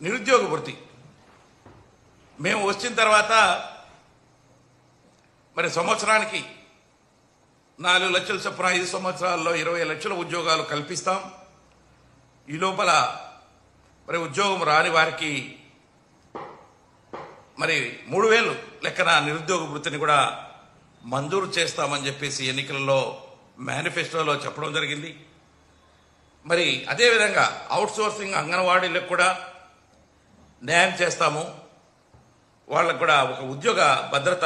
నిరుద్యోగ భృతి మేము వచ్చిన తర్వాత మరి సంవత్సరానికి 4 లక్షల చొప్పున 5 సంవత్సరాల్లో 20 లక్షల ఉద్యోగాలు కల్పిస్తాం. ఈ లోపల మరి ఉద్యోగం రాని వారికి మరి 3000 లెక్కన నిరుద్యోగ వృత్తిని కూడా మంజూరు చేస్తామని చెప్పేసి ఎన్నికలలో మేనిఫెస్టోలో చెప్పడం జరిగింది. మరి అదేవిధంగా అవుట్సోర్సింగ్ అంగన్వాడీలకు కూడా న్యాయం చేస్తాము. వాళ్ళకు కూడా ఒక ఉద్యోగ భద్రత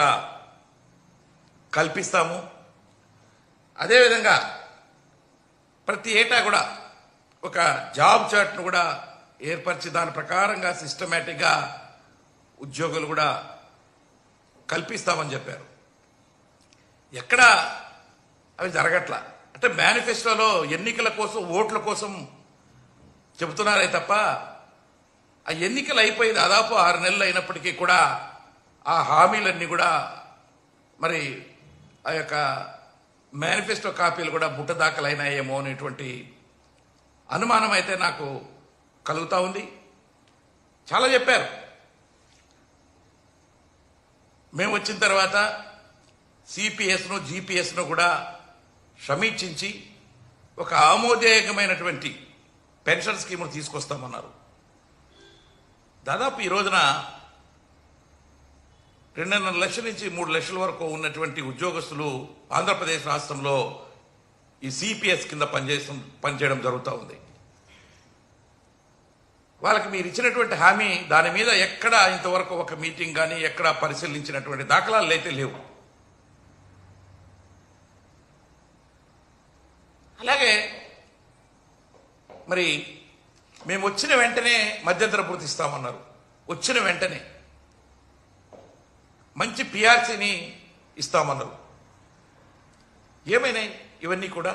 కల్పిస్తాము. అదేవిధంగా ప్రతి ఏటా కూడా ఒక జాబ్ చార్ట్ను కూడా ఏర్పరిచి దాని ప్రకారంగా సిస్టమేటిక్గా ఉద్యోగులు కూడా కల్పిస్తామని చెప్పారు. ఎక్కడ అవి జరగట్లా. అంటే మేనిఫెస్టోలో ఎన్నికల కోసం ఓట్ల కోసం చెబుతున్నారే తప్ప ఆ ఎన్నికలు అయిపోయి దాదాపు 6 నెలలు అయినప్పటికీ కూడా ఆ హామీలన్నీ కూడా మరి ఆ యొక్క మేనిఫెస్టో కాపీలు కూడా బుట్టదాఖలైనాయేమో అనేటువంటి అనుమానం అయితే నాకు కలుగుతూ ఉంది. చాలా చెప్పారు. మేము వచ్చిన తర్వాత సిపిఎస్ను జిపిఎస్ను కూడా సమీక్షించి ఒక ఆమోదయోగ్యమైనటువంటి పెన్షన్ స్కీమును తీసుకొస్తామన్నారు. దాదాపు ఈ రోజున 2.5 లక్షల నుంచి 3 లక్షల వరకు ఉన్నటువంటి ఉద్యోగస్తులు ఆంధ్రప్రదేశ్ రాష్ట్రంలో ఈ సిపిఎస్ కింద పనిచేయడం జరుగుతూ ఉంది. వాళ్ళకి మీరు ఇచ్చినటువంటి హామీ దాని మీద ఎక్కడ ఇంతవరకు ఒక మీటింగ్ కానీ ఎక్కడ పరిశీలించినటువంటి దాఖలాలు అయితే లేవు. అలాగే మరి మేము వచ్చిన వెంటనే మధ్యంతర భృతి ఇస్తామన్నారు. వచ్చిన వెంటనే మంచి పిఆర్సీని ఇస్తామన్నారు. ఏమైనాయి ఇవన్నీ కూడా?